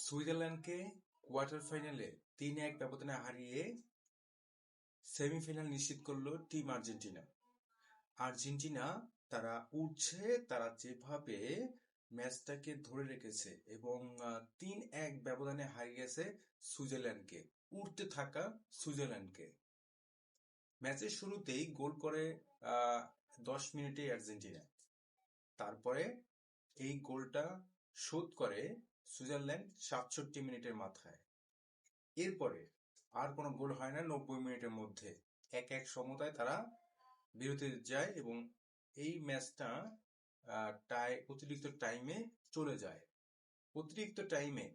সুইজারল্যান্ডকে quarter ফাইনালে 3-1 ব্যবধানে হারিয়ে সেমিফাইনাল নিশ্চিত করলো টিম আর্জেন্টিনা। আর্জেন্টিনা তারা উঠছে, তারা যেভাবে ম্যাচটাকে ধরে রেখেছে এবং 3-1 ব্যবধানে হারিয়েছে সুইজারল্যান্ডকে, উঠতে থাকা সুইজারল্যান্ডকে। ম্যাচের শুরুতেই গোল করে 10 মিনিটে আর্জেন্টিনা। তারপরে এই গোলটা শোধ করে সুইজারল্যান্ড 67 মিনিটের মাথায়। এরপরে আর কোনো গোল হয় না 90 মিনিটের মধ্যে। 1-1 সমতায় তারা বিরতিতে যায় এবং এই ম্যাচটা অতিরিক্ত টাইমে চলে যায়। অতিরিক্ত টাইমে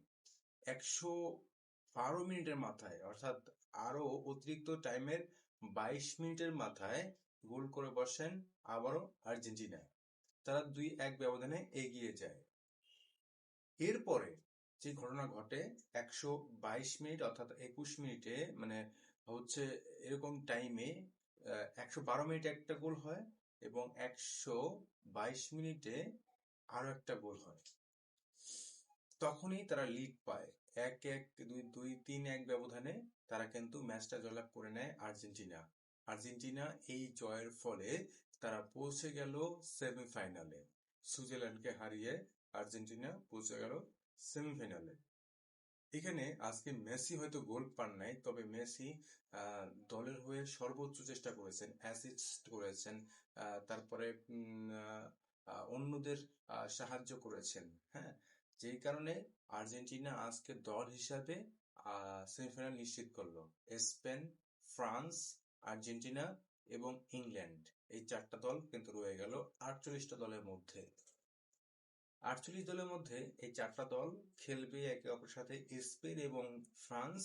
112 মিনিটের মাথায়, অর্থাৎ আরো অতিরিক্ত টাইমের 22 মিনিটের মাথায় গোল করে বসেন আবারও আর্জেন্টিনা। তারা 2-1 ব্যবধানে এগিয়ে যায়। এরপরে যে ঘটনা ঘটে 122 মিনিট অর্থাৎ 21 মিনিটে, মানে হচ্ছে এরকম টাইমে 112 মিনিটে একটা গোল হয় এবং 122 মিনিটে আরো একটা গোল হয়। তখনই তারা লিড পায় 1-1, 2-2, 3-1 ব্যবধানে। তারা কিন্তু ম্যাচটা জয়লাভ করে নেয় আর্জেন্টিনা। আর্জেন্টিনা এই জয়ের ফলে তারা পৌঁছে গেল সেমিফাইনালে। সুইজারল্যান্ডকে হারিয়ে আর্জেন্টিনা পৌঁছে গেল সেমিফাইনালে। এখানে আজকে মেসি হয়তো গোল পান নাই, তবে মেসি দলের হয়ে সর্বোচ্চ চেষ্টা করেছেন, অ্যাসিস্ট করেছেন, তারপরে অন্যদের সাহায্য করেছেন। হ্যাঁ, যেই কারণে আর্জেন্টিনা আজকে দল হিসাবে সেমিফাইনাল নিশ্চিত করলো। স্পেন, ফ্রান্স, আর্জেন্টিনা এবং ইংল্যান্ড, এই 4টা দল কিন্তু রয়ে গেল 48টা দলের মধ্যে। 48 দলের মধ্যে এই 4টা দল খেলবে একে অপরের সাথে। স্পেন এবং ফ্রান্স,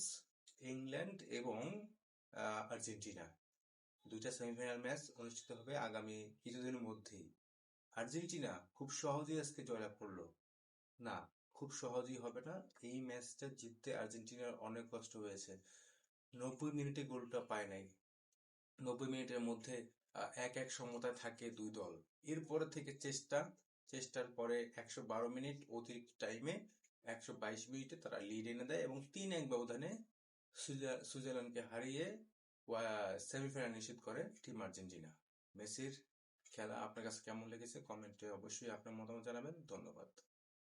ইংল্যান্ড এবং আর্জেন্টিনা। 2টা সেমিফাইনাল ম্যাচ অনুষ্ঠিত হবে আগামী কিছুদিনের মধ্যেই। আর্জেন্টিনা খুব সহজেই আজকে জয়লাভ করলো না, খুব সহজেই হবে না। এই ম্যাচটা জিততে আর্জেন্টিনার অনেক কষ্ট হয়েছে। 90 মিনিটে গোলটা পায় নাই। 90 মিনিটের মধ্যে 1-1 সমতায় থাকে দুই দল। এরপরে থেকে চেষ্টার পরে 112 মিনিট অতিরিক্ত টাইমে 122 মিনিটে তারা লিড এনে দেয় এবং 3-1 ব্যবধানে সুইজারল্যান্ডকে হারিয়ে সেমিফাইনাল নিশ্চিত করে টিম আর্জেন্টিনা। মেসির খেলা আপনার কাছে কেমন লেগেছে কমেন্টে অবশ্যই আপনার মতামত জানাবেন। ধন্যবাদ।